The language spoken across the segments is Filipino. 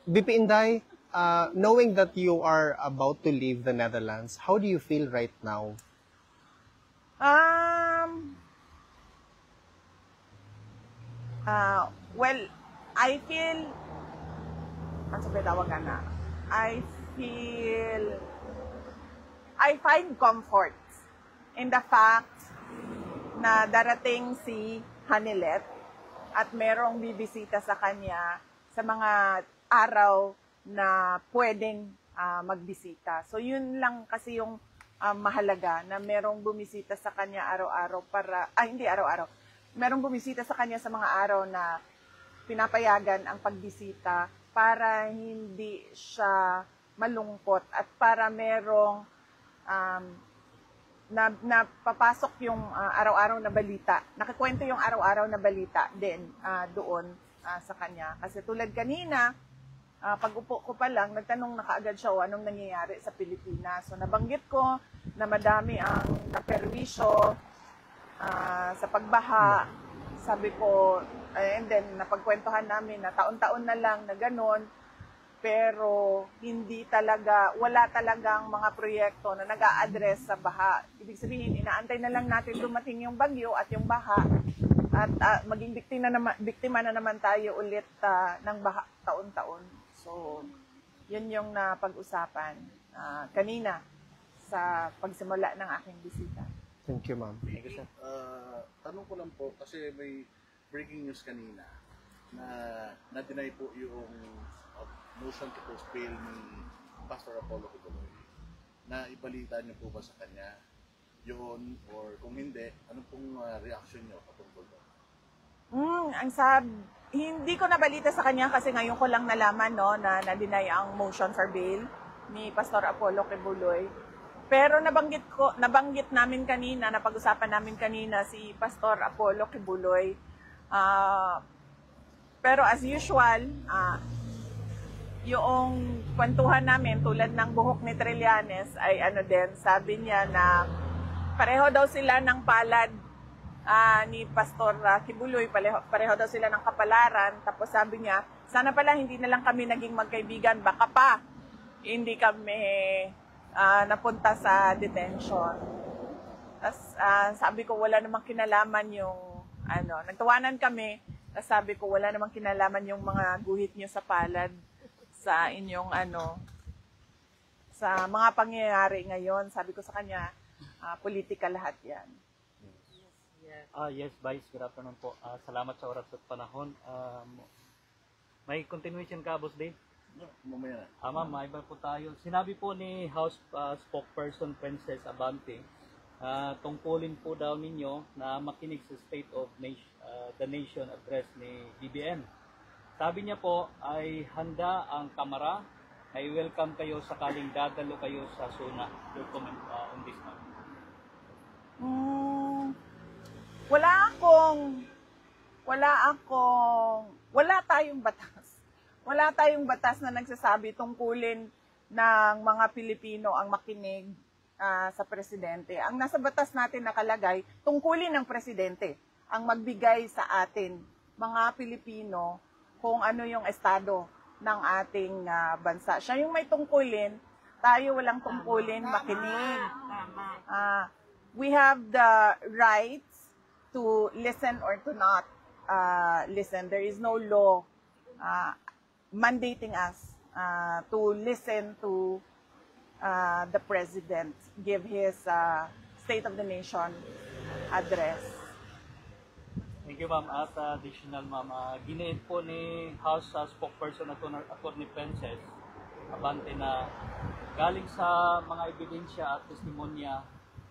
BP Inday, knowing that you are about to leave the Netherlands, how do you feel right now? Well, I feel, ano sabi tawagan na? I find comfort in the fact na darating si Hanilet at merong bibisita sa kanya sa mga araw na pwedeng magbisita. So yun lang kasi yung mahalaga na merong bumisita sa kanya araw-araw hindi araw-araw. Merong bumisita sa kanya sa mga araw na pinapayagan ang pagbisita para hindi siya malungkot at para merong na papasok yung araw-araw na balita. Nakakwento yung araw-araw na balita din doon sa kanya. Kasi tulad kanina, pag upo ko pa lang, nagtanong na kaagad siya anong nangyayari sa Pilipinas. So nabanggit ko na madami ang naperwisyo sa pagbaha. Sabi ko, and then napagkwentuhan namin na taon-taon na lang na ganon, pero wala talagang mga proyekto na nag-a-address sa baha. Ibig sabihin, inaantay na lang natin dumating yung bagyo at yung baha at maging biktima na naman tayo ulit ng baha taon-taon. So, yun yung napag-usapan kanina sa pagsimula ng aking bisita. Thank you, ma'am. Thank you, sir. Tanong ko lang po, kasi may breaking news kanina na na-deny po yung motion to postpone ni Pastor Apollo Kibuloy. Na ibalita niyo po ba sa kanya yun, or kung hindi, ano pong reaction niyo patungkol doon? Hindi ko nabalita sa kanya kasi ngayon ko lang nalaman na na-deny ang motion for bail ni Pastor Apollo Kibuloy. Pero nabanggit namin kanina, napag-usapan namin kanina si Pastor Apollo Kibuloy. Pero as usual, yung kwentuhan namin tulad ng buhok ni Trillanes ay sabi niya na pareho daw sila ng palad ni Pastor Kibuloy, pareho daw sila ng kapalaran. Tapos sabi niya, sana pala hindi na lang kami naging magkaibigan, baka pa hindi kami napunta sa detention. Tapos sabi ko wala namang kinalaman yung nagtawanan kami. Tapos sabi ko wala namang kinalaman yung mga guhit niyo sa palad sa inyong sa mga pangyayari ngayon. Sabi ko sa kanya, politika lahat yan. Yes, Vice. Good afternoon po. Salamat sa oras at panahon. May continuation ka, Boss Dave? No, mamaya na. Ma'am, may iba po tayo. Sinabi po ni House Spokesperson Princess Abante, tungkulin po daw ninyo na makinig sa State of the Nation address ni BBM. Sabi niya po ay handa ang Kamara, ay welcome kayo sakaling dadalo kayo sa SUNA. Your comment on this, ma'am? Wala tayong batas. Wala tayong batas na nagsasabi tungkulin ng mga Pilipino ang makinig sa presidente. Ang nasa batas natin nakalagay, tungkulin ng presidente ang magbigay sa atin, mga Pilipino, kung ano yung estado ng ating bansa. Siya yung may tungkulin, tayo walang tungkulin makinig. We have the rights to listen or to not listen. There is no law mandating us to listen to the president give his State of the Nation address. Thank you, ma'am. At additional, ma'am, giniit po ni House Spokesperson Attorney Princess Abante na galing sa mga ebidensya at testimonya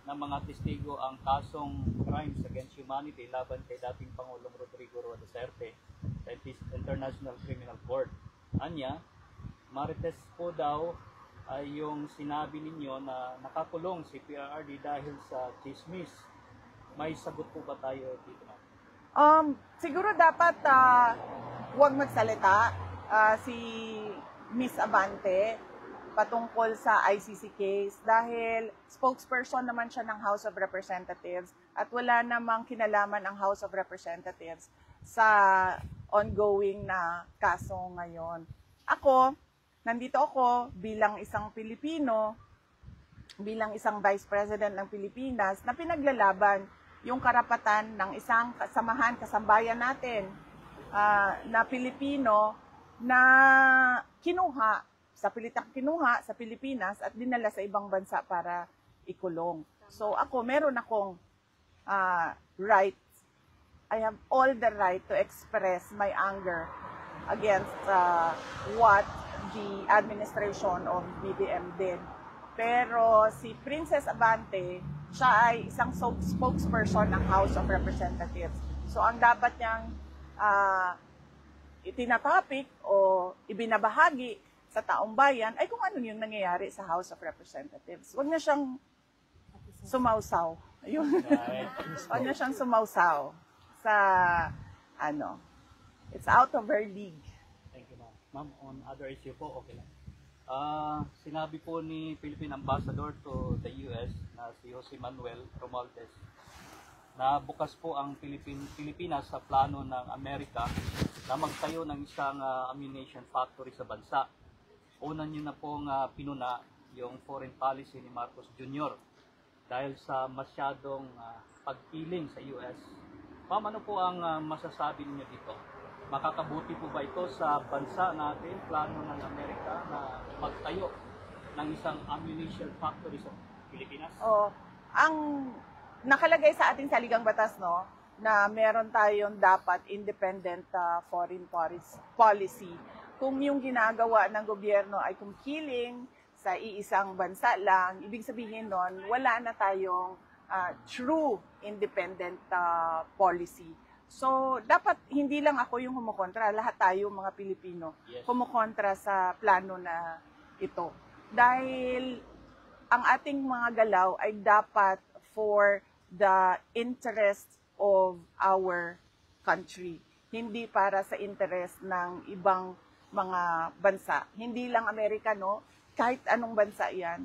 ng mga testigo ang kasong crimes against humanity laban kay dating Pangulong Rodrigo Roa Duterte sa International Criminal Court. Anya, marites po daw ay yung sinabi ninyo na nakakulong si PRRD dahil sa chismis. May sagot po ba tayo dito, ma'am? Siguro dapat huwag magsalita si Miss Abante patungkol sa ICC case dahil spokesperson naman siya ng House of Representatives at wala namang kinalaman ang House of Representatives sa ongoing na kaso ngayon. ako, nandito ako bilang isang Pilipino, bilang isang Vice President ng Pilipinas na pinaglalaban yung karapatan ng isang kasamahan, kasambayan natin na Pilipino na kinuha sa Pilipinas at dinala sa ibang bansa para ikulong. So ako, meron akong right. I have all the right to express my anger against what the administration of BBM did. Pero si Princess Abante, siya ay isang spokesperson ng House of Representatives. So ang dapat niyang itinatopic o ibinabahagi sa taong bayan ay kung ano yung nangyayari sa House of Representatives. Huwag na siyang sumausaw. Ayun. Huwag na siyang sumausaw sa it's out of her league. Thank you, ma'am. Ma'am, on other issue po, okay lang. Sinabi po ni Philippine Ambassador to the US na si Jose Manuel Romualdez na bukas po ang Pilipinas sa plano ng Amerika na magtayo ng isang ammunition factory sa bansa. Una niyo na pong pinuna yung foreign policy ni Marcos Jr. dahil sa masyadong pagpiling sa US. Ma'am, ano po ang masasabi niyo dito? Makakabuti po ba ito sa bansa natin, plano ng Amerika na magtayo ng isang ammunition factory sa Pilipinas? Ang nakalagay sa ating saligang batas, no, na meron tayong dapat independent foreign policy. Kung yung ginagawa ng gobyerno ay kumkiling sa iisang bansa lang, ibig sabihin nun, wala na tayong true independent policy. So, dapat hindi lang ako yung humukontra, lahat tayo mga Pilipino, humukontra sa plano na ito. Dahil ang ating mga galaw ay dapat for the interest of our country, hindi para sa interest ng ibang mga bansa. Hindi lang Amerikano, kahit anong bansa yan.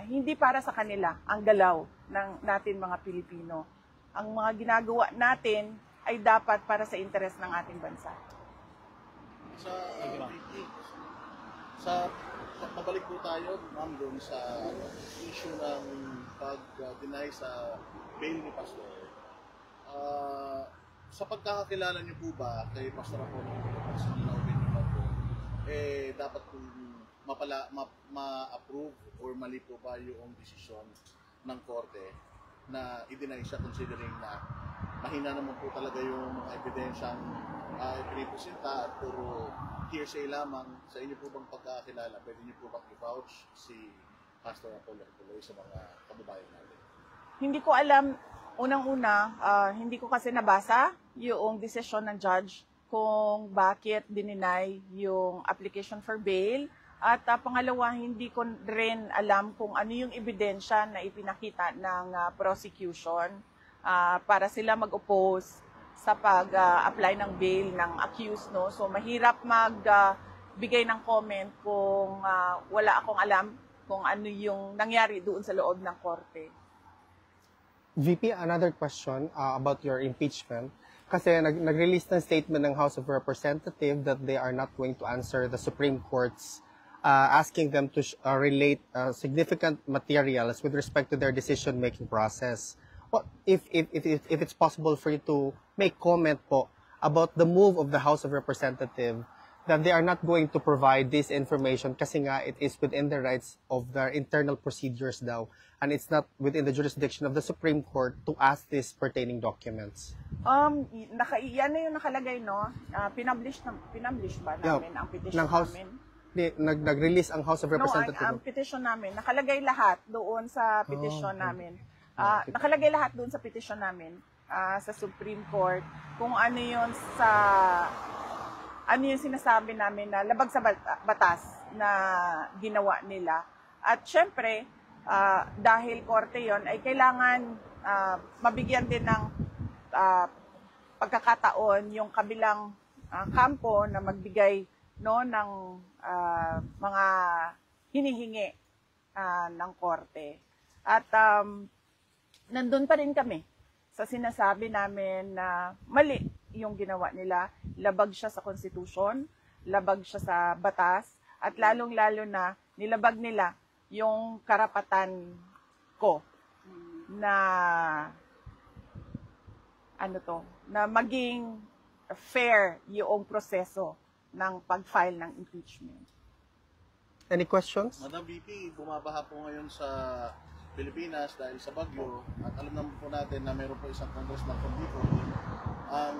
Hindi para sa kanila ang galaw ng natin mga Pilipino. Ang mga ginagawa natin ay dapat para sa interes ng ating bansa. Pabalik po tayo, ma'am, doon sa issue ng pag-deny sa bail ni Pastor. Sa pagkakakilala niyo po ba kay Pastor Apollo, dapat po ma-approve or mali po ba yung desisyon ng korte na i-deny siya considering na mahina naman po talaga yung mga ebidensyang pinipresenta at puro hearsay lamang. Sa inyo po bang pagkakilala, pwede niyo po bang i-vouch si Pastor Apollo Kibuloy sa mga kababayan natin? Hindi ko alam, unang-una, hindi ko kasi nabasa yung desisyon ng judge kung bakit dininay yung application for bail. At pangalawa, hindi ko rin alam kung ano yung ebidensya na ipinakita ng prosecution para sila mag-oppose sa pag-apply ng bail ng accused. No? So mahirap magbigay ng comment kung wala akong alam kung ano yung nangyari doon sa loob ng korte. VP, another question about your impeachment. Kasi nag-release ng statement ng House of Representatives that they are not going to answer the Supreme Court's asking them to relate significant materials with respect to their decision-making process. What if it's possible for you to make comment po about the move of the House of Representatives that they are not going to provide this information kasi nga it is within the rights of their internal procedures daw and it's not within the jurisdiction of the Supreme Court to ask these pertaining documents. Yan na yung nakalagay, no? Pinpublish ba namin ang petition namin? Nag-release ang House of Representatives. No, ang petition namin, nakalagay lahat doon sa petition namin. Nakalagay lahat doon sa petition namin sa Supreme Court kung ano yung sinasabi namin na labag sa batas na ginawa nila. At syempre, dahil korte yon ay kailangan mabigyan din ng pagkakataon yung kabilang kampo na magbigay ng mga hinihingi ng korte. At nandun pa rin kami sa sinasabi namin na mali yung ginawa nila. Labag siya sa konstitusyon, labag siya sa batas at lalong-lalo na nilabag nila yung karapatan ko na na maging fair yung proseso ng pag-file ng impeachment. Any questions? Madam VP, bumabaha po ngayon sa Pilipinas dahil sa bagyo at alam naman po natin na meron po isang congressman from dito ang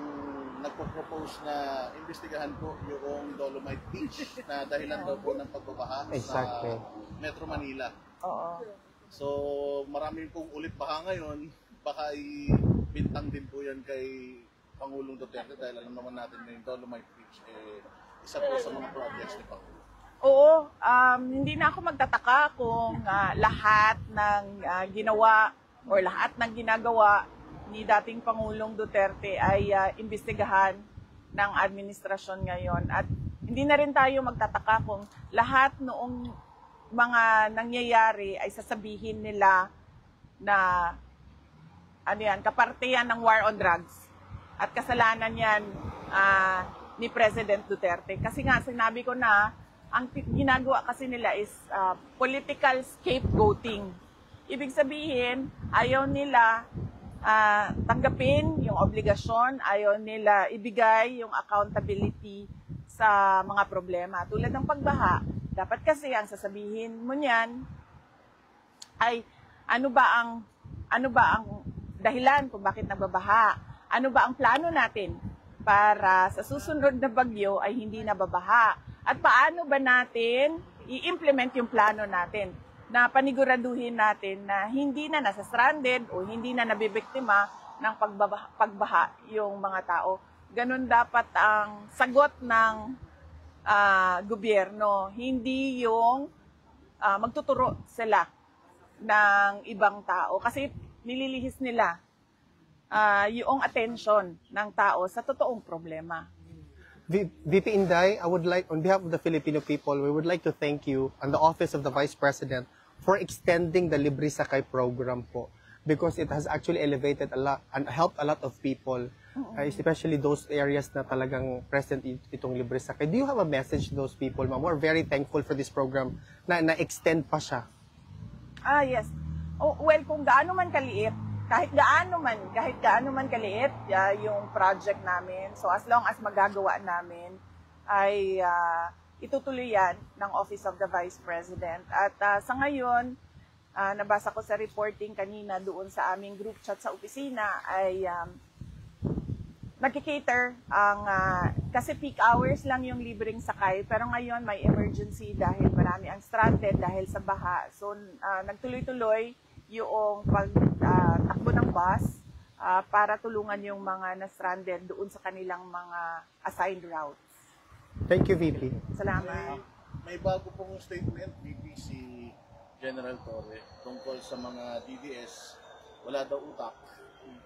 nagpo-propose na imbestigahan po yung Dolomite Beach na dahilan daw po ng pagbabaha Exactly. sa Metro Manila. Oo. So marami pong ulit baha ngayon, baka ibintang din po yan kay Pangulong Duterte dahil alam naman natin na yung Dolomite Beach isa po sa mga projects ni Pangulo. Oo, hindi na ako magtataka kung lahat ng ginawa or lahat ng ginagawa ni dating Pangulong Duterte ay imbestigahan ng administrasyon ngayon. At hindi na rin tayo magtataka kung lahat noong mga nangyayari ay sasabihin nila na kaparte yan ng war on drugs. At kasalanan yan ni President Duterte. Kasi nga, sinabi ko na, ang ginagawa kasi nila is political scapegoating. Ibig sabihin, ayaw nila tanggapin yung obligasyon, ayaw nila ibigay yung accountability sa mga problema. Tulad ng pagbaha, dapat kasi ang sasabihin mo niyan ay ano ba ang dahilan kung bakit nagbabaha? Ano ba ang plano natin para sa susunod na bagyo ay hindi nababaha? At paano ba natin i-implement yung plano natin na paniguraduhin natin na hindi na nasa-stranded o hindi na nabibiktima ng pagbaha yung mga tao. Ganun dapat ang sagot ng gobyerno. Hindi yung magtuturo sila ng ibang tao. Kasi nililihis nila yung attention ng tao sa totoong problema. VP Inday, I would like, on behalf of the Filipino people, we would like to thank you and the Office of the Vice President for extending the Libre Sakay program po, because it has actually elevated a lot and helped a lot of people, especially those areas na talagang present itong Libre Sakay. Do you have a message to those people, ma'am? We're very thankful for this program na extend pa siya. Yes. Oh, well, kung gaano man kaliit, kahit gaano man kaliit yung project namin, so as long as magagawa namin ay itutuloy yan ng Office of the Vice President. At sa ngayon, nabasa ko sa reporting kanina doon sa aming group chat sa opisina ay nagkikater kasi peak hours lang yung libreng sakay, pero ngayon may emergency dahil marami ang stranded dahil sa baha. So nagtuloy-tuloy yung pagtakbo ng bus para tulungan yung mga na-stranded doon sa kanilang mga assigned routes. Thank you, VP. Salamat. May bago pong statement, VP, si General Torre, tungkol sa mga DDS, wala daw utak.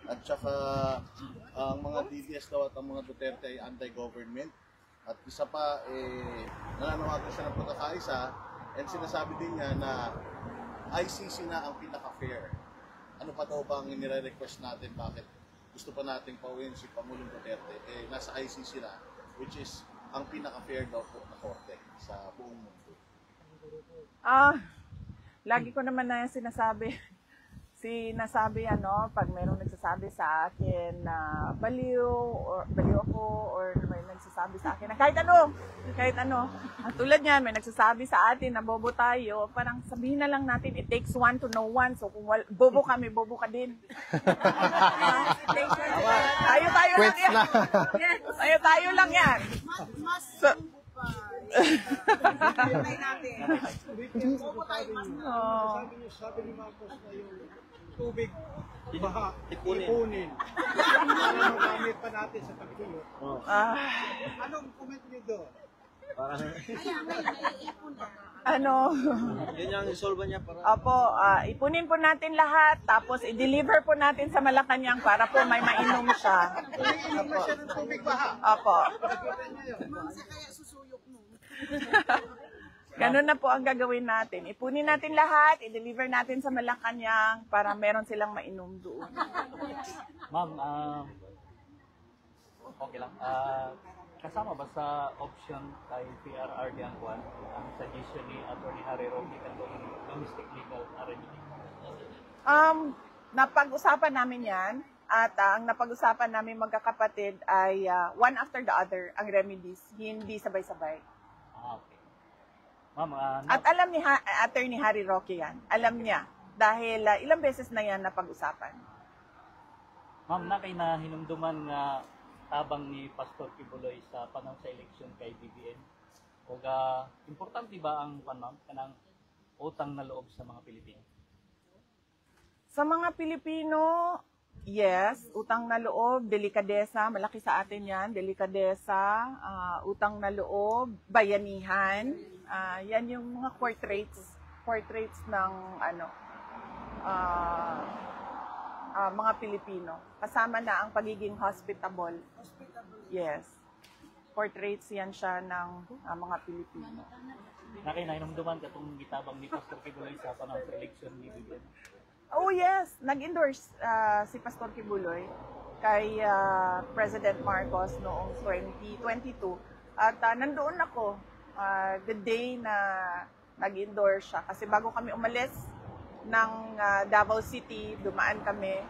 At saka, ang mga DDS daw at ang mga Duterte ay anti-government. At isa pa, nananawagan siya ng pagkakaisa, and sinasabi din niya na ICC na ang pinaka-fair. Ano pa daw ba ang nire-request natin? Bakit gusto pa natin pauwiin si Pangulong Duterte? Nasa ICC na, which is ang pinaka-fair daw po na korte sa buong mundo. Lagi ko naman na sinasabi pag mayroong nagsasabi sa akin na baliw ako, or may nagsasabi sa akin na kahit ano. At tulad niyan, may nagsasabi sa atin na bobo tayo, parang sabihin na lang natin, it takes one to know one. So kung bobo kami, bobo ka din. Tayo lang yan. Sabi ni Marcos na yung tubig, baha, ipunin. Para magamit pa natin sa pagkiyo. Anong comment niyo doon? Yun yung isolve niya para... Opo, ipunin po natin lahat, tapos i-deliver po natin sa Malacanang para po may mainom siya. Iinom na siya ng tubig, baha. Opo. Kaya susuyok mo. Ganun na po ang gagawin natin. Ipunin natin lahat, i-deliver natin sa Malacanang para meron silang mainom doon. Ma'am, okay lang. kasama ba sa option kay PRRD ang kwan, ang suggestion ni Attorney Harry Roque katong domestic legal remedy? Napag-usapan namin yan at ang napag-usapan namin magkakapatid ay one after the other ang remedies, hindi sabay-sabay. Okay. Ma'am, At alam ni Attorney Harry Roque yan. Alam niya dahil ilang beses na yan napag-usapan. ma'am, na kay na hinumduman nga tabang ni Pastor Kibuloy sa panahon sa eleksyon kay BBM. O importante ba ang kanang utang na loob sa mga Pilipino? Sa mga Pilipino, yes, utang na loob, delikadesa, malaki sa atin yan, delikadesa, utang na loob, bayanihan, yan yung mga portraits ng mga Pilipino. Kasama na ang pagiging hospitable. Yes. Portraits yan siya ng mga Pilipino. Na kay na hinumduman katong gitabang ni Pastor Kibuloy sa panahon sa eleksyon ni BBM. Oh yes, nag-endorse si Pastor Kibuloy kay President Marcos noong 2022. At nandoon ako the day na nag-endorse siya. Kasi bago kami umalis ng Davao City, dumaan kami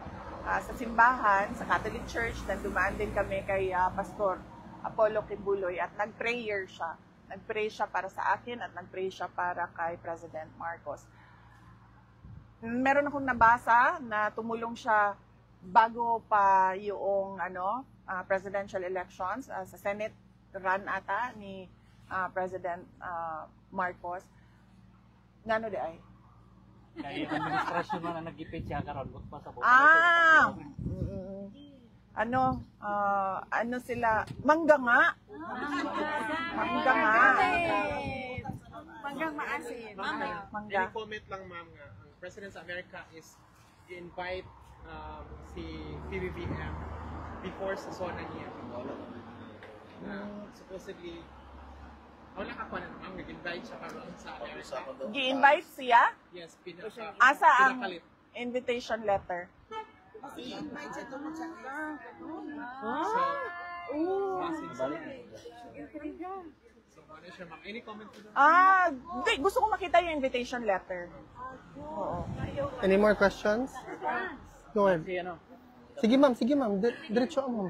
sa simbahan, sa Catholic Church, then dumaan din kami kay Pastor Apollo Kibuloy at nag-prayer siya. Nag-pray siya para sa akin at nag-pray siya para kay President Marcos. Meron akong nabasa na tumulong siya bago pa yung presidential elections sa Senate run ata ni President Marcos. Ngano di ay? Kaya yung administrasyon man na nag-ipit siya karon wag pa sa buhay. Ano sila? Mangga nga. Manggang maasin. Mangga. Any comment lang, ma'am, nga ang President sa America is invite si PBBM before sa zona niya. Supposedly, wala ka pa na, ma'am, nag-invite siya karoon sa America. Gi-invite siya? Yes, Asa ang pinakalit. invitation letter? So, ano siya, ma'am? Any comment to that? Gusto ko makita yung invitation letter. Oo. Any more questions? Go ahead. Kasi ano, Sige ma'am. Diretso ma'am.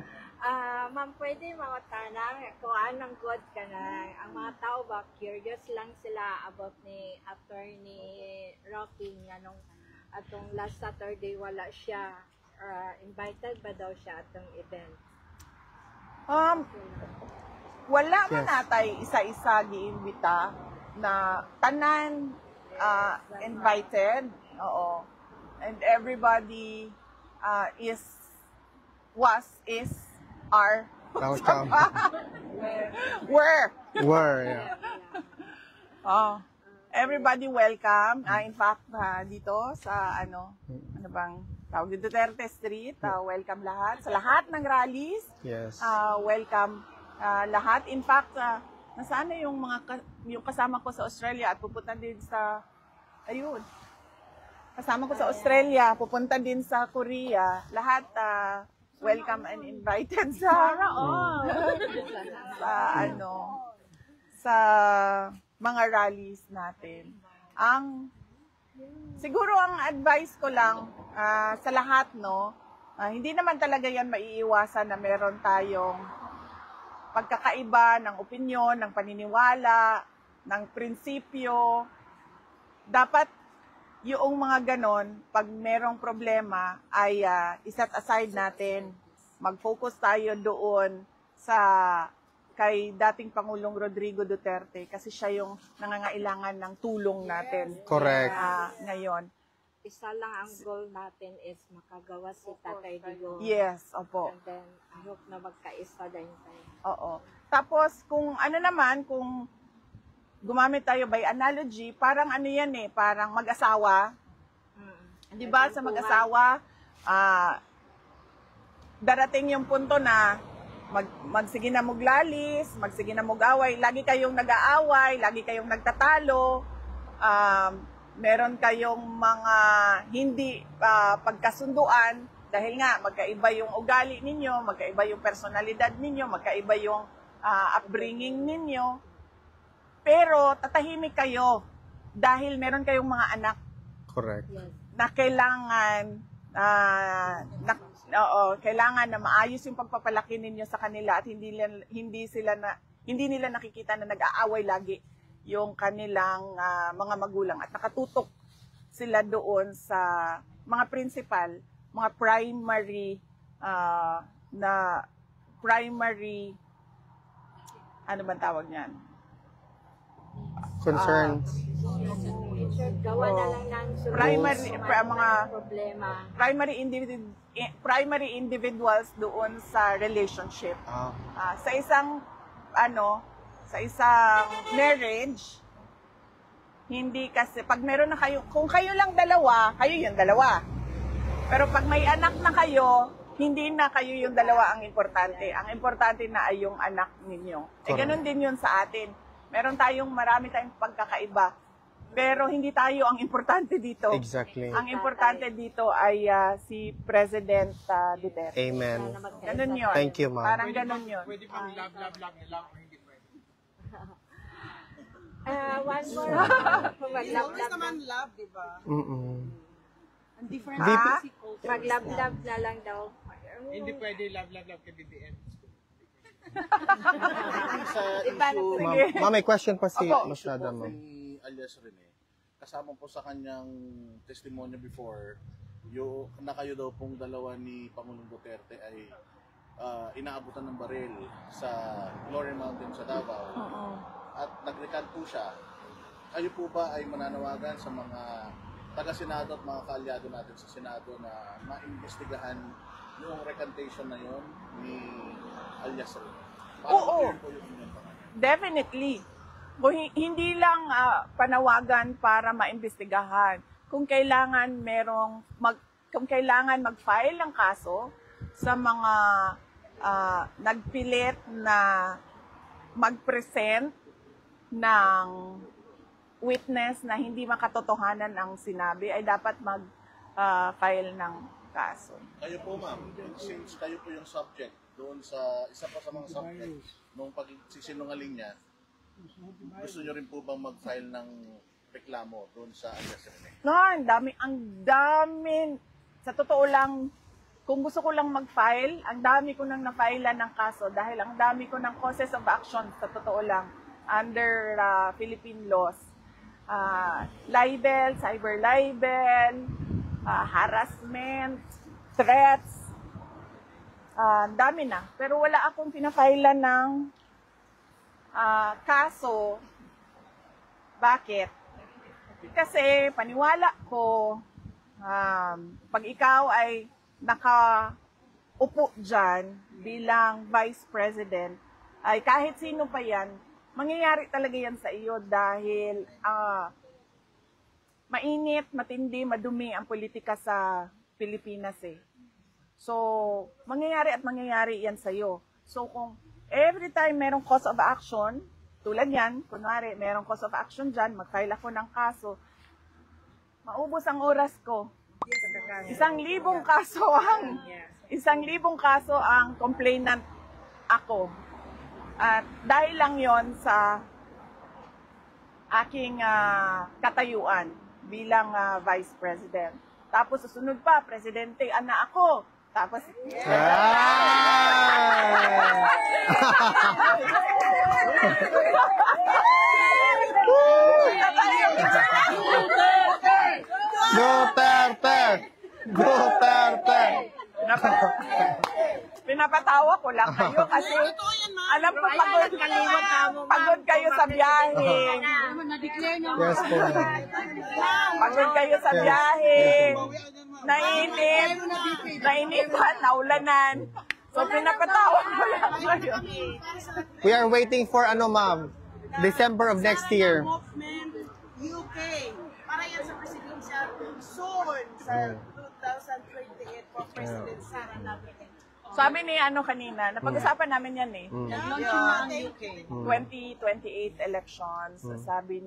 Ma'am, pwede mga tanang kung anong good ka na. Ang mga tao ba, curious lang sila about ni Attorney Roque nung atong last Saturday wala siya. Invited ba daw siya atong event? Wala man Yes. natay isa-isa giimbita na tanan invited. Oo. And everybody are Welcome. were. Yeah. Everybody welcome. In fact, dito sa ano bang tawag dito, Duterte Street, welcome lahat. Sa lahat ng rallies, Yes. welcome lahat. In fact, nasaan na yung yung kasama ko sa Australia at pupunta din sa kasama ko sa Australia, pupunta din sa Korea. Lahat welcome and invited sa sa mga rallies natin. Siguro ang advice ko lang sa lahat, hindi naman talaga yan maiiwasan na meron tayong pagkakaiba ng opinyon, ng paniniwala, ng prinsipyo. Dapat yung mga ganon, pag merong problema, ay iset aside natin. Mag-focus tayo doon kay dating Pangulong Rodrigo Duterte kasi siya yung nangangailangan ng tulong natin. Correct. Ngayon. Isa lang ang goal natin is makagawa si Tatay Digong. Yes, opo. And then, I hope na magkaisa din tayo. Oo. Tapos, kung gumamit tayo by analogy, parang parang mag-asawa. Di ba, sa mag-asawa, darating yung punto na magsige na muglalis, magsige na mugaway, lagi kayong nag-aaway, lagi kayong nagtatalo, meron kayong mga hindi pagkasunduan dahil nga magkaiba yung ugali ninyo, magkaiba yung personalidad ninyo, magkaiba yung upbringing ninyo. Pero tatahimik kayo dahil meron kayong mga anak Correct. na kailangan kailangan na maayos yung pagpapalaki ninyo sa kanila at hindi nila nakikita na nag-aaway lagi yung kanilang mga magulang at nakatutok sila doon sa mga principal, mga primary ano bang tawag niyan? Concerns. Gawa na lang ng Primary mga problema. primary individuals doon sa relationship. Sa isang marriage, hindi kasi pag meron na kayo, kung kayo lang dalawa, kayo yung dalawa. Pero pag may anak na kayo, hindi na kayo yung dalawa ang importante. Ang importante na ay yung anak ninyo. Ganun din yun sa atin. Marami tayong pagkakaiba. Pero hindi tayo ang importante dito. Exactly. Ang importante dito ay si President Duterte. Amen. Ganun yun. Thank you, ma'am. Parang ganun yun. Pwede bang love nila o hindi pwede? One more. Always naman love, di ba? Ang different Mag-love na lang daw. Hindi pwede love kay BBM. Sa issue Ma'am, may question pa si Opo. Masyada, ma'am. ni alias Rene, kasama po sa kanyang testimonya before, na kayo daw pong dalawa ni Pangulong Duterte ay inaabutan ng baril sa Glory Mountain sa Davao. At nag-recant po siya. Kayo po ba ay mananawagan sa mga taga-Senado at mga kaalyado natin sa Senado na maimbestigahan yung recantation na yun ni alias Rene? Oo. Po yung inyong pangalan? Definitely. Hindi lang panawagan para maimbestigahan. Kung kailangan mag-file ng kaso sa mga nagpilit na mag-present ng witness na hindi makatotohanan ang sinabi, ay dapat mag-file ng kaso. Kayo po ma'am, since kayo po yung subject doon sa isa pa sa mga subject nung pagsisinungaling niya, gusto nyo rin po bang mag-file ng reklamo doon sa alias Rene? No, ang dami. Sa totoo lang, kung gusto ko lang mag-file, ang dami ko nang na-filean ng kaso dahil ang dami ko ng causes of action, sa totoo lang, under Philippine laws. Libel, cyber libel, harassment, threats, dami na. Pero wala akong pinafailan ng kaso. Bakit? Kasi paniwala ko, pag ikaw ay nakaupo dyan bilang Vice President, ay kahit sino pa yan, mangyayari talaga yan sa iyo dahil mainit, matindi, madumi ang politika sa Pilipinas eh. So, mangyayari yan sa iyo. So, kung every time merong cause of action, tulad yan, kunwari, merong cause of action dyan, mag-file ako ng kaso, maubos ang oras ko. 1,000 kaso ang complainant ako. At dahil lang yon sa aking katayuan bilang Vice President. Tapos susunod pa, Presidente, anak ako. Tapos, Duterte! Pinapatawa ko lang kayo kasi alam ko pagod kayo sa biyahe. Yes po. Pagod kayo sa biyahe. Nainitan, naulanan. So pinapatawa ko lang kayo. We are waiting for ma'am? December of next year. Movement UK. Para yan sa presidential soon sa 2028 for President Sara Duterte. Sabi ni kanina, napag-usapan namin yan eh. Ang UK. 2028 elections, sabi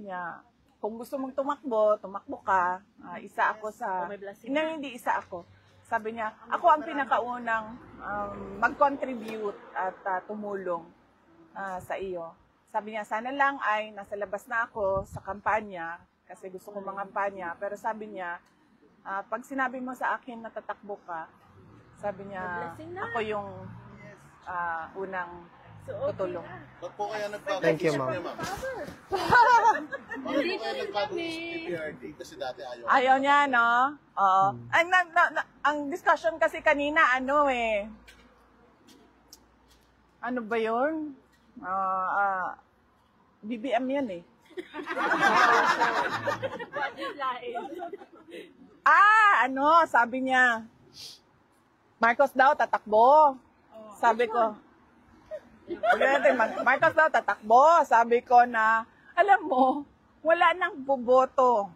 niya, kung gusto mong tumakbo ka. Isa ako sa, hindi isa ako. sabi niya, ako ang pinakaunang mag-contribute at tumulong sa iyo. Sabi niya, sana lang ay nasa labas na ako sa kampanya, kasi gusto ko mangampanya. Pero sabi niya, pag sinabi mo sa akin na tatakbo ka, sabi niya, ako yung unang tutulong. Ba't po kaya nagbago Thank you, isip ma'am. niya, ma'am? Bakit po kaya nagbago isip ni PRD? Kasi dati ayaw. Ayaw niya, no? Oo. Ang discussion kasi kanina, ano ba yun? BBM yan eh. Sabi niya, Marcos daw tatakbo. Sabi ko, Marcos daw tatakbo. Sabi ko na, alam mo, wala nang boboto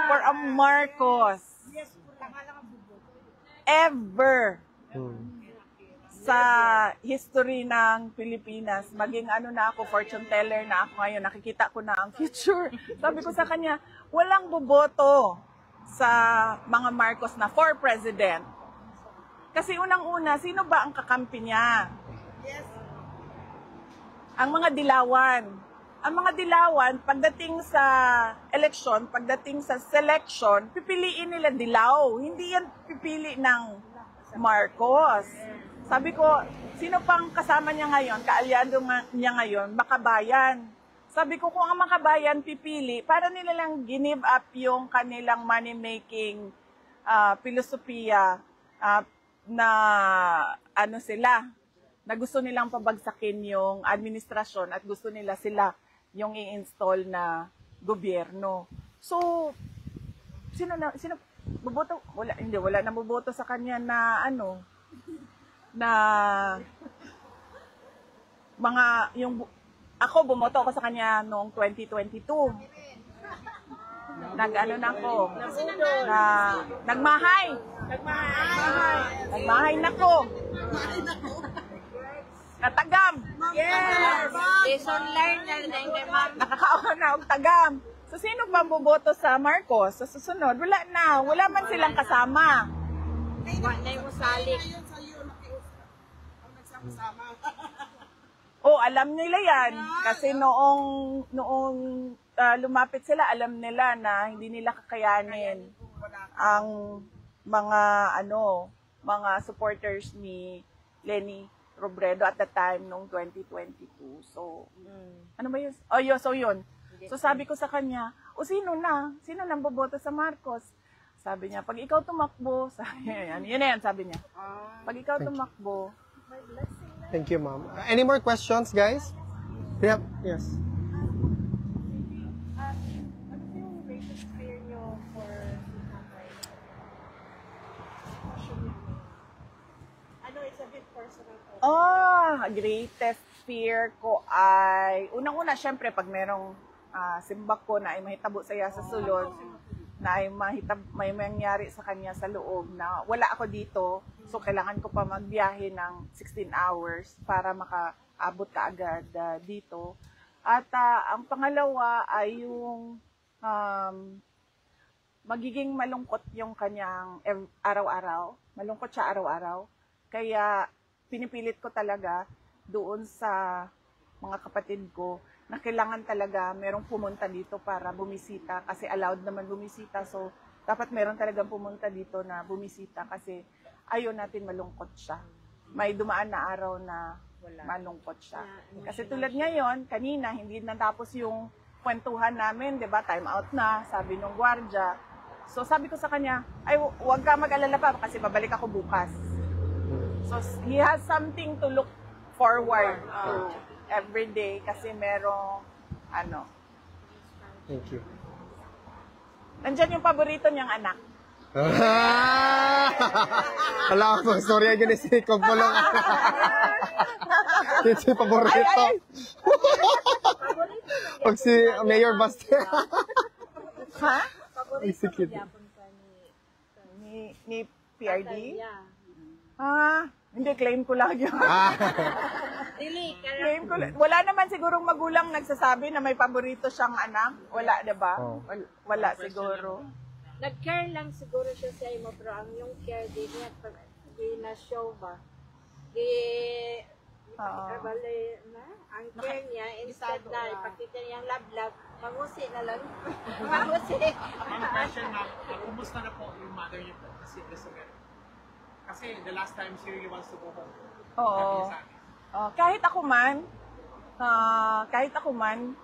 for a Marcos. Ever. Sa history ng Pilipinas, maging na ako, fortune teller na ako ngayon, nakikita ko na ang future. Sabi ko sa kanya, walang boboto sa mga Marcos na for president. Kasi unang-una, sino ba ang kakampi niya? Ang mga dilawan. Ang mga dilawan, pagdating sa election, pagdating sa selection, pipiliin nila dilaw. Hindi yan pipili ng Marcos. Sabi ko, sino pang kasama niya ngayon, kaalyado niya ngayon, Makabayan. Sabi ko, kung ang Makabayan pipili, para nila lang give up yung kanilang money-making filosofiya na na gusto nilang pabagsakin yung administrasyon at gusto nila sila yung i-install na gobyerno. So, sino boboto? Wala na boboto sa kanya na ako bumoto ako sa kanya noong 2022. Nagmahay na ko. Katagam. Yes! Lesson learned na rin kay ma'am. Nakakaon na og tagam. So sino pa boboto sa Marcos? Sa susunod, wala na. Wala man silang kasama. Wala mo salik. Oh, alam nila yan. Kasi noong lumapit sila, alam nila na hindi nila kakayanin ang mga supporters ni Leni Robredo at the time noong 2022. So, ano ba yun? Yun. So sabi ko sa kanya, sino nang boboto sa Marcos? Sabi niya, pag ikaw tumakbo, yun na yan, sabi niya. Pag ikaw tumakbo, Thank you, ma'am. Any more questions, guys? Yep. Yes. Ano yung greatest fear nyo for it's a bit personal. Greatest fear ko ay, unang-una, syempre, pag merong simbak ko na ay mahitabo saya sa sulod, na ay may mangyari sa kanya sa loob na wala ako dito, so kailangan ko pa magbiyahe ng 16 hours para makaabot ka agad dito. At ang pangalawa ay yung magiging malungkot yung kanyang araw-araw. Malungkot siya araw-araw. Kaya pinipilit ko talaga doon sa mga kapatid ko na kailangan talaga merong pumunta dito para bumisita kasi allowed naman bumisita. So, dapat meron talagang pumunta dito na bumisita kasi ayaw natin malungkot siya. May dumaan na araw na malungkot siya. Kasi tulad ngayon, kanina, hindi natapos yung kwentuhan namin, di ba? Time out na, sabi nung gwardya. So, sabi ko sa kanya, ay, huwag ka mag-alala pa kasi babalik ako bukas. So, he has something to look forward to every day kasi merong Thank you. Nandyan yung paborito niyang anak. Alam ko, sorry agad si Kogbolong. Ito yung paborito. Pag si Mayor Baste. Ha? Execute. Ni PRD? Hindi, claim ko lang yun. Claim ko lang. Wala naman sigurong magulang nagsasabi na may paborito siyang anak. Wala, diba? Wala siguro. nag-care lang siguro siya sa imo, pero ang yung care di niya, di na show ba? Di, bale, ang care niya, instead na ipakita niya ang love-love, mangusi na lang. Mangusi. Ang question na, kumusta na po yung mother niyo po? Kasi the last time she really wants to go home. Oo. Kahit ako man,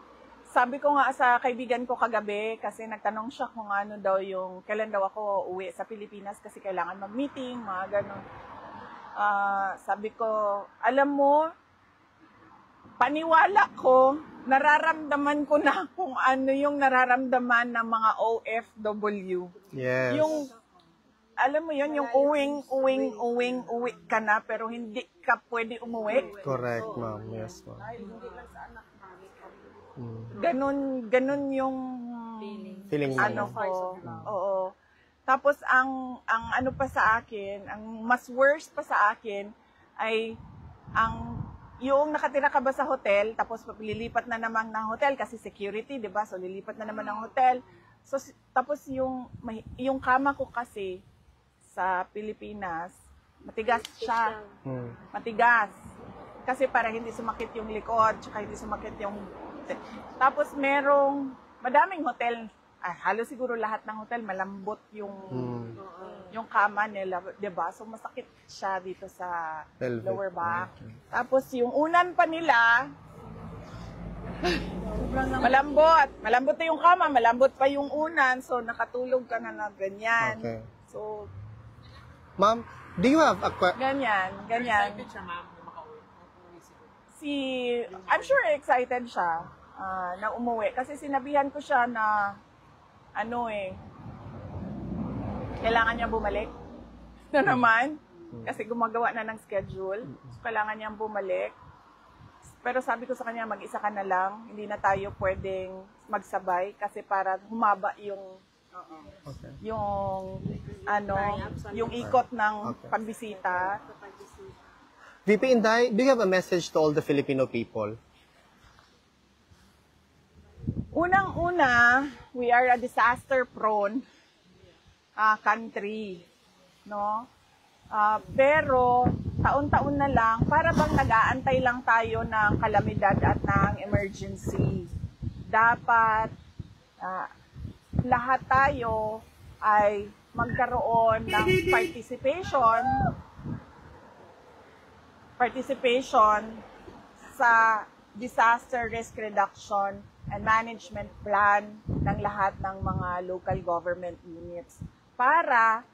sabi ko nga sa kaibigan ko kagabi, kasi nagtanong siya kung ano daw yung, kailan daw ako uwi sa Pilipinas kasi kailangan mag-meeting, mga ganun. Sabi ko, alam mo, paniwala ko, nararamdaman ko na kung ano yung nararamdaman ng mga OFW. Yes. Yung, alam mo yun, yung uwi ka na, pero hindi ka pwede umuwi. Correct, ma'am. Yes, ma'am. Ganun yung Feeling mo. ano ko. Oo. Tapos ang ano pa sa akin, ang mas worst pa sa akin ay yung nakatira ka ba sa hotel, tapos lilipat na naman ng hotel kasi security, 'di ba? So lilipat na naman ng hotel. So tapos yung kama ko kasi sa Pilipinas, matigas siya. Matigas. Kasi para hindi sumakit yung likod, tsaka hindi sumakit yung... Tapos madaming hotel, halos siguro lahat ng hotel, malambot yung kama nila, 'di ba? So masakit siya dito sa Velvet. lower back. Tapos yung unan pa nila, malambot na yung kama, malambot pa yung unan, so nakatulog ka na ganyan. Okay. So, Ma'am, do you have a ganyan. Excited siya, ma'am, na makauwi. I'm sure excited siya na umuwi. Kasi sinabihan ko siya na, kailangan niya bumalik na naman. Kasi gumagawa na ng schedule. So, kailangan niyang bumalik. Pero sabi ko sa kanya, mag-isa ka na lang. Hindi na tayo pwedeng magsabay kasi para humaba yung yung ikot ng pagbisita. VP Inday, do you have a message to all the Filipino people? Unang-una, we are a disaster-prone country, no? Pero taon-taon na lang, para bang nag-aantay lang tayo ng kalamidad at ng emergency. Dapat lahat tayo ay magkaroon ng participation sa disaster risk reduction and management plan ng lahat ng mga local government units para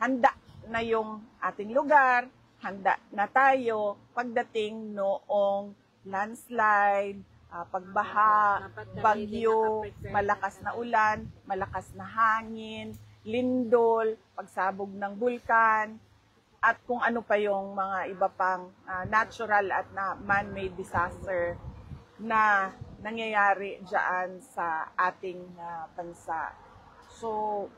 handa na yung ating lugar, handa na tayo pagdating noong landslide, pagbaha, bagyo, malakas na ulan, malakas na hangin, lindol, pagsabog ng bulkan, at kung ano pa yung mga iba pang natural at man-made disaster na nangyayari dyan sa ating bansa. So,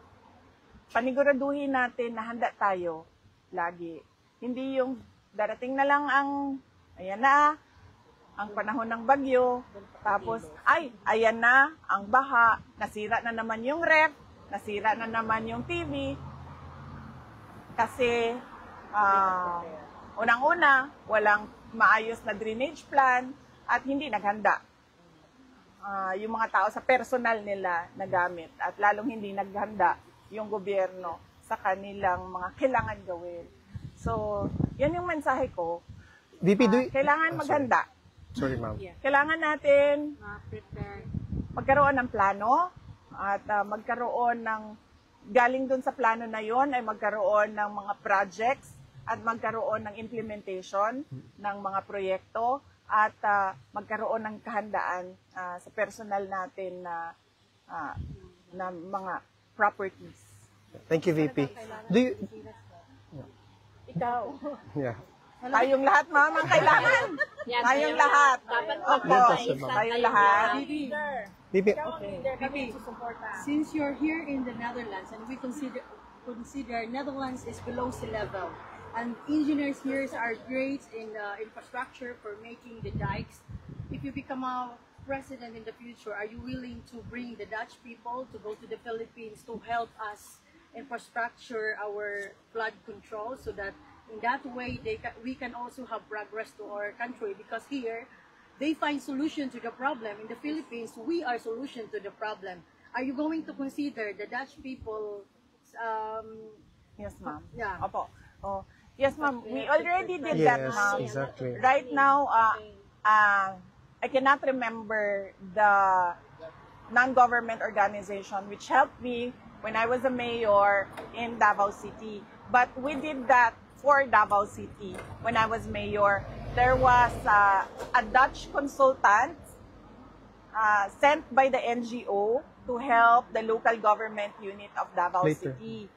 paniguraduhin natin na handa tayo lagi. Hindi yung darating na lang ang panahon ng bagyo, tapos, ayan na, ang baha, nasira na naman yung ref, nasira na naman yung TV, kasi, unang-una, walang maayos na drainage plan, at hindi naghanda yung mga tao sa personal nila na gamit, at lalong hindi naghanda yung gobyerno sa kanilang mga kailangan gawin. So, yan yung mensahe ko. VP, kailangan maghanda. Sorry, ma'am. Kailangan natin magkaroon ng plano at magkaroon ng, galing dun sa plano na yon ay magkaroon ng mga projects at magkaroon ng implementation ng mga proyekto at magkaroon ng kahandaan sa personal natin na mga properties. Thank you, VP. Do you... Ikaw. Yeah. Tayong lahat, ma'am, ang kailangan. Tayong lahat. Opo, tayong lahat. VP, Since you're here in the Netherlands and we consider Netherlands is below sea level, and engineers here are great in the infrastructure for making the dikes. If you become President, in the future, are you willing to bring the Dutch people to go to the Philippines to help us infrastructure our flood control, so that in that way we can also have progress to our country? Because here, they find solution to the problem. In the Philippines, we are solution to the problem. Are you going to consider the Dutch people? Yes, ma'am. Yeah. Opo. Oh. Yes, ma'am. We already did that, Yes, ma'am. exactly. Right now, I cannot remember the non-government organization which helped me when I was a mayor in Davao City. But we did that for Davao City when I was mayor. There was a Dutch consultant sent by the NGO to help the local government unit of Davao Later. City.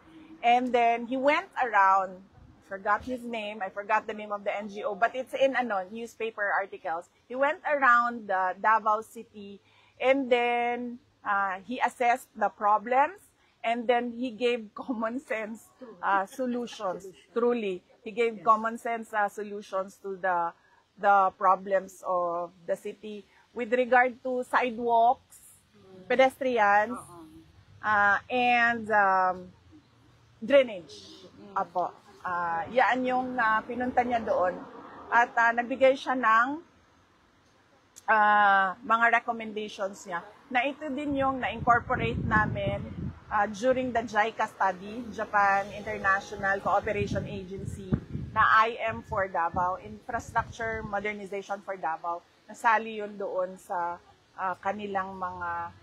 And then he went around, forgot his name, I forgot the name of the NGO, but it's in newspaper articles. He went around Davao City, and then he assessed the problems, and then he gave common sense solutions. Truly, he gave common sense solutions to the problems of the city with regard to sidewalks, pedestrians, and drainage. Apo. Yan yung pinunta niya doon. At nagbigay siya ng mga recommendations niya. Na ito din yung na-incorporate namin during the JICA study, Japan International Cooperation Agency, na IM for Davao, Infrastructure Modernization for Davao. Nasali yun doon sa kanilang mga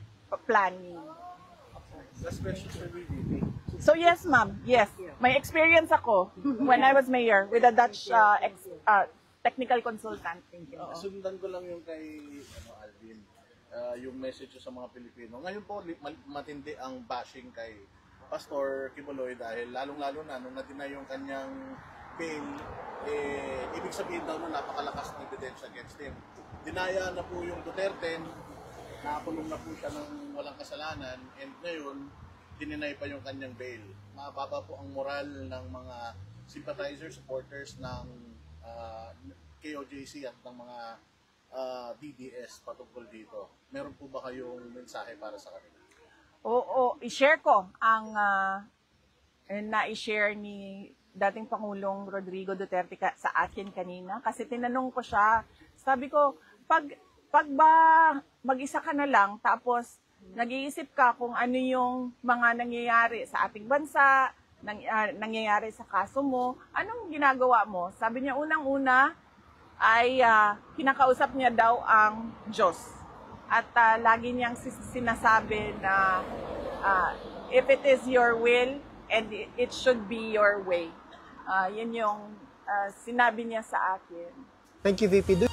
planning. Last question, Sir VP. So yes, ma'am. Yes. May experience ako when I was mayor with a Dutch technical consultant. Sundan ko lang yung kay Alvin, yung message sa mga Pilipino. Ngayon po, matindi ang bashing kay Pastor Quiboloy dahil lalong-lalo na nung na-deny yung kanyang bail, ibig sabihin daw na napakalakas ng ebidensya against him. Dinaya na po yung Duterte, nakakulong na po siya ng walang kasalanan, and ngayon, dininay pa yung kanyang bail. Mababa po ang moral ng mga sympathizers, supporters ng KOJC at ng mga DDS patungkol dito. Meron po ba kayong mensahe para sa kanila? Oo, i-share ko ang na-i-share ni dating Pangulong Rodrigo Duterte sa akin kanina. Kasi tinanong ko siya, sabi ko, pag ba mag-isa ka na lang, tapos nag-iisip ka kung ano yung mga nangyayari sa ating bansa, nangyayari sa kaso mo, anong ginagawa mo? Sabi niya, unang-una ay kinakausap niya daw ang Diyos. At lagi niyang sinasabi na if it is your will and it should be your way. Yun yung sinabi niya sa akin. Thank you, VP.